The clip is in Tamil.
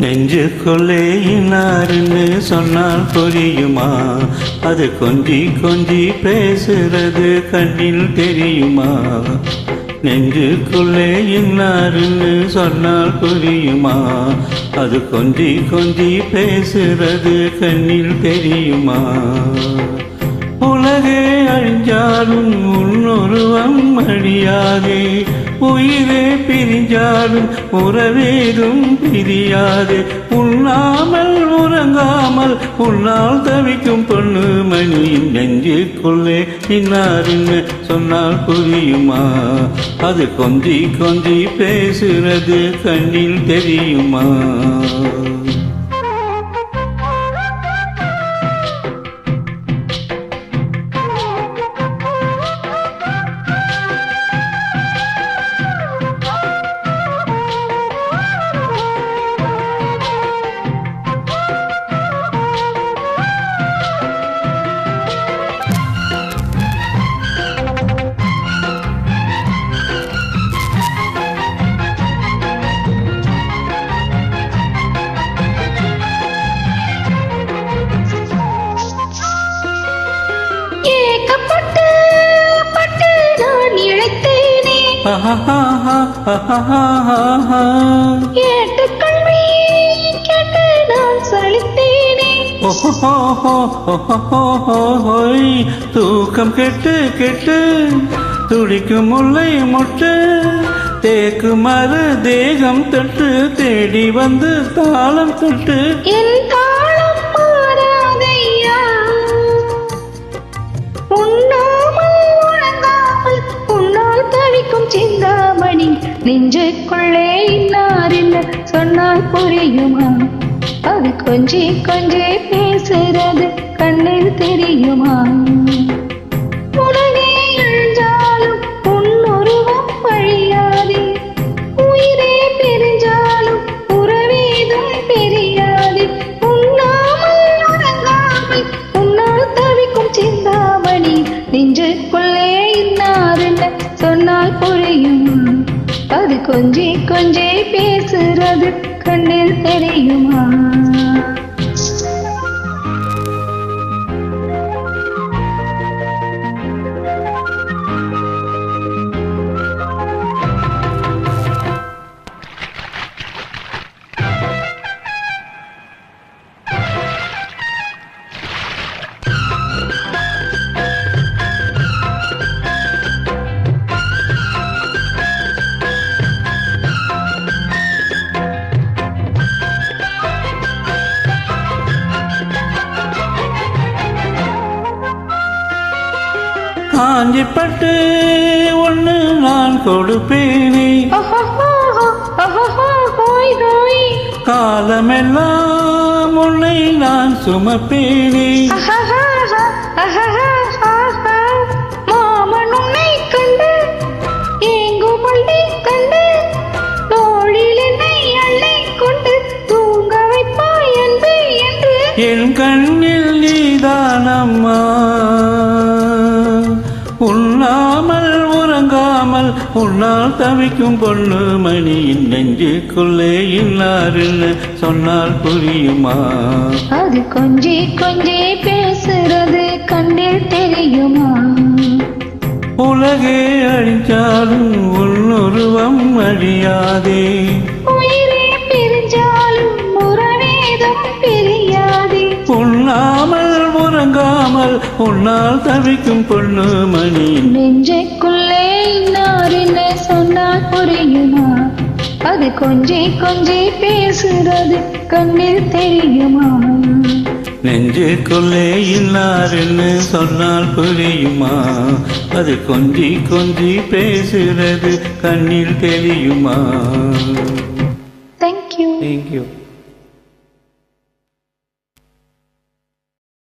நெஞ்சுக்குள்ளே இன்னாருன்னு சொன்னால் புரியுமா? அது கொஞ்சி கொஞ்சி பேசுறது கண்ணில் தெரியுமா? நெஞ்சுக்குள்ளே இன்னாருன்னு சொன்னால் புரியுமா? அது கொஞ்சி கொஞ்சி பேசுறது கண்ணில் தெரியுமா? உலகே அழிஞ்சாலும் உன்னுருவம் அழியாதே, உயிரே பிரிஞ்சாலும் உறவேதும் பிரியாது. உண்ணாமல் உறங்காமல் உன்னால் தவிக்கும் பொண்ணு மணி. நெஞ்சுக்குள்ளே இன்னாருன்னு சொன்னால் புரியுமா? அது கொஞ்சி கொஞ்சி பேசுறது கண்ணில் தெரியுமா? ஏட்டுக்கல்வி கேட்டு நான் சலித்தேனே. தூக்கம் கெட்டு கெட்டு துடிக்கும் முல்லை முட்டு, தேக்கு மறு தேகம் தொட்டு தேடி வந்து தாளம் தொட்டு. என் தாளம் மாறாதையா, உண்ணாமல் உறங்காமல் உன்னால் தவிக்கும் சிந்தாமணி. நெஞ்சுக்குள்ளே இன்னாருன்னு சொன்னால் புரியுமா? அது கொஞ்சி கொஞ்சி பேசுறது கண்ணில் தெரியுமா? உலகே அழிஞ்சாலும் உன்னுருவம் அழியாதே, உயிரே பிரிஞ்சாலும் உறவேதும் பிரியாது. உண்ணாமல் உறங்காமல் உன்னால் தவிக்கும் சிந்தாமணி. நெஞ்சுக்குள்ளே இன்னாருன்னு சொன்னால் புரியுமா? அது கொஞ்சி கொஞ்சி பேசுறது கண்ணில் தெரியுமா? காஞ்சிப்பட்டு ஒன்று நான் கொடுப்பேனே, காலமெல்லாம் உன்னை நான் சுமப்பேனே. மாமன் உன்னை கண்டு ஏங்கும் பள்ளி கண்டு தோழில் என்னை அள்ளை கொண்டு தூங்க வைப்பாய் அன்பே என்று. என் கண்ணில் நீதானம்மா, உண்ணாமல் உறங்காமல் உன்னால் தவிக்கும் பொண்ணு மணி. நெஞ்சுக்குள்ளே இன்னாருன்னு சொன்னால் புரியுமா? அது கொஞ்சி கொஞ்சி பேசுறது கண்ணில் தெரியுமா? உலகே அழிஞ்சாலும் உன்னுருவம் அழியாதே, உயிரே பிரிஞ்சாலும் உறவேதும் பிரியாதே. உண்ணாமல் உறங்காமல் உன்னால் தவிக்கும் பொண்ணு மணி. நெஞ்சுக்குள்ளே இன்னாருன்னு சொன்னால் புரியுமா? அது கொஞ்சி கொஞ்சி பேசுறது கண்ணில் தெரியுமா? நெஞ்சுக்குள்ளே இன்னாருன்னு சொன்னால் புரியுமா? அது கொஞ்சி கொஞ்சி பேசுறது கண்ணில் தெரியுமா? Thank you. Thank you.